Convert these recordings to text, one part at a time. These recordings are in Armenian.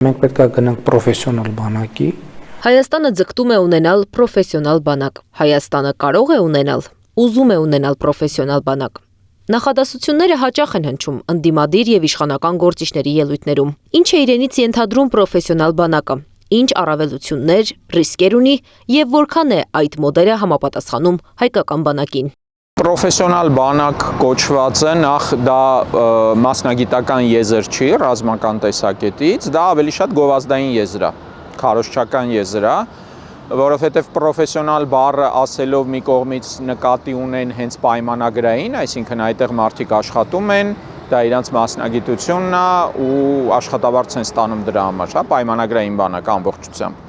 Մենք պետք է գնանք պրոֆեսիոնալ բանակի։ Հայաստանը ձգտում է ունենալ պրոֆեսիոնալ բանակ։ Հայաստանը կարող է ունենալ, ուզում է ունենալ պրոֆեսիոնալ բանակ։ Նախադասությունները հաճախ են հնչում ընդդիմադիր եւ իշխանական գործիչների ելույթներում։ Ինչ է իրենից ենթադրում պրոֆեսիոնալ բանակը, ինչ առավելություններ, ռիսկեր ունի եւ որքան է այդ մոդելը համապատասխանում հայկական բանակին։ Պրոֆեսիոնալ բանակ կոչվածը նախ դա մասնագիտական եզր չի, ռազմական տեսակետից, դա ավելի շատ գովազդային եզր է, քարոզչական եզր է, որովհետև պրոֆեսիոնալ բառը ասելով մի կողմից նկատի ունեն հենց պայմանագրային, այսինքն այդտեղ մարդիկ աշխատում են, դա իրանց մասնագիտությունն է ու աշխատավարձ են ստանում դրա համար, հա, պայմանագրային բանակ ամբողջությամբ։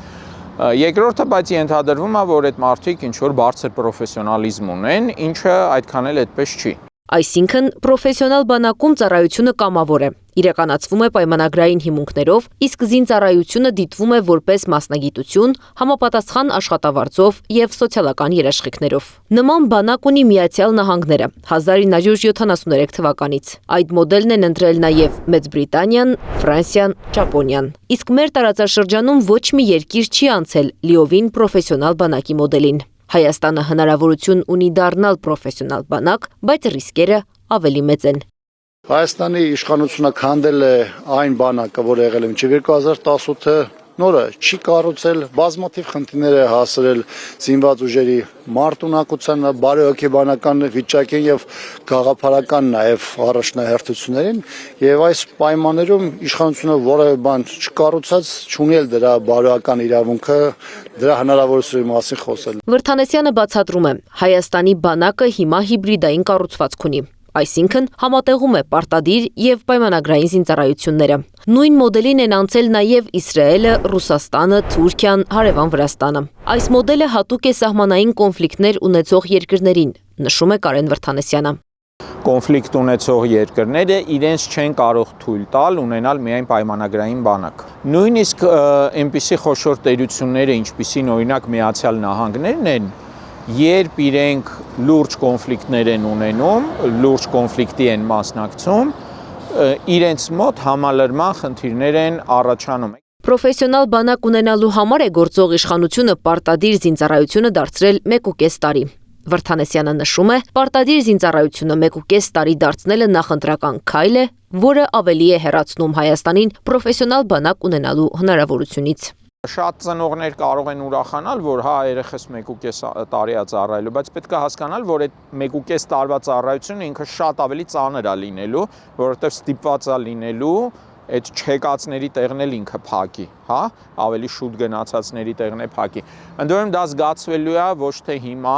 Երկրորդը, բայց ենթադրվում է, որ այդ մարդիկ ինչ-որ բարձր պրոֆեսիոնալիզմ ունեն, ինչը այդքան էլ այդպես չի։ Այսինքն, պրոֆեսիոնալ բանակում ծառայությունը կամավոր է, իրականացվում է պայմանագրային հիմունքներով, իսկ զինծառայությունը դիտվում է որպես մասնագիտություն, համապատասխան աշխատավարձով եւ սոցիալական երաշխիքներով։ Նման բանակ ունի Միացյալ Նահանգները 1973 թվականից։ Այդ մոդելն են ընտրել նաեւ Մեծ Բրիտանիան, Ֆրանսիան, Ճապոնիան։ Իսկ մեր տարածաշրջանում ոչ մի երկիր չի անցել լիովին պրոֆեսիոնալ բանակի մոդելին։ Հայաստանը հնարավորություն ունի դառնալ պրոֆեսիոնալ բանակ, բայց ռիսկերը ավելի մեծ են։ Հայաստանի իշխանությունը քանդել է այն բանակը, որ եղել է մինչև 2018-ը, նորը չի կառուցել, բազմաթիվ խնդիրներ է հասցրել զինված ուժերի մարտունակության, բարեհոգեբանական վիճակին եւ գաղափարական նաեւ առաջնահերթություններին, եւ այս պայմաններում իշխանությունը որևէ բան չկառուցած, չունի էլ դրա բարոյական իրավունքը, դրա հնարավորությունների մասին խոսել։ Վրթանեսյանը բացատրում է, Հայաստանի բանակը հիմա հիբրիդային կառուցվածք ունի։ Այսինքն համատեղում է պարտադիր եւ պայմանագրային զինծառայությունները։ Նույն մոդելին են անցել նաեւ Իսրայելը, Ռուսաստանը, Թուրքիան, Հարևան Վրաստանը։ Այս մոդելը հատուկ է սահմանային կոնֆլիկտներ ունեցող երկրներին, նշում է Կարեն Վրթանեսյանը։ Կոնֆլիկտ ունեցող երկրները իրենց չեն կարող թույլ տալ ունենալ միայն պայմանագրային բանակ։ Նույնիսկ այնպիսի խոշոր տերությունները, ինչպիսին օրինակ Միացյալ Նահանգներն են, երբ իրենք լուրջ կոնֆլիկտներ են ունենում, լուրջ կոնֆլիկտի են մասնակցում, իրենց մոտ համալրման խնդիրներ են առաջանում։ Պրոֆեսիոնալ բանակ ունենալու համար է գործող իշխանությունը պարտադիր զինծառայությունը դարձրել 1.5 տարի։ Վրթանեսյանը նշում է, պարտադիր զինծառայությունը 1.5 տարի դարձնելը նախընտրական քայլ է, որը ավելի է հեռացնում Հայաստանին պրոֆեսիոնալ բանակ ունենալու հնարավորությունից։ Շատ ծնողներ կարող են ուրախանալ, որ հա երեխես 1.5 տարի է ծառայելու, բայց պետք է հասկանալ, որ այդ 1.5 տարվա ծառայությունը ինքը շատ ավելի ծանր է լինելու, որովհետև ստիպված է լինելու այդ չեկածների տեղն էլ ինքը փակի, հա, ավելի շուտ գնացածների տեղն է փակի։ Ընդ որում դա զգացվելու է ոչ թե հիմա,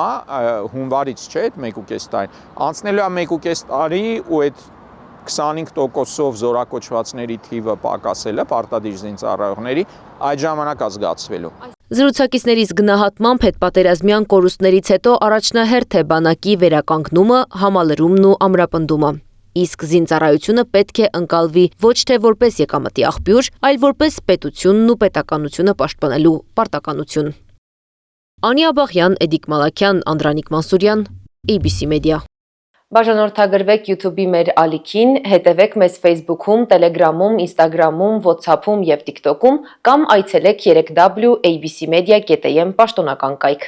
հունվարից չէ, այդ 1.5 տարի, անցնելու է 1.5 տարի ու այդ 25%-ով զորակոչվածների թիվը պակասելը պարտադիր զինծառայողների այդ ժամանակ է զգացվելու։ Զրուցակիցներից գնահատմամբ հետպատերազմյան կորուստներից հետո առաջնահերթ է բանակի վերականգնումը, համալրումն ու ամրապնդումը։ Իսկ զինծառայությունը պետք է ընկալվի ոչ թե որպես եկամտի աղբյուր, այլ որպես պետությունն ու պետականությունը պաշտպանելու պարտականություն։ Անի Աբաղյան, Էդիկ Մալաքյան, Անդրանիկ Մանսուրյան, ABC Media։ Բաժանորդագրվեք YouTube-ի մեր ալիքին, հետևեք մեզ Facebook-ում, Telegram-ում, Instagram-ում, WhatsApp-ում եւ TikTok-ում կամ այցելեք 3w abcmedia.am պաշտոնական կայք։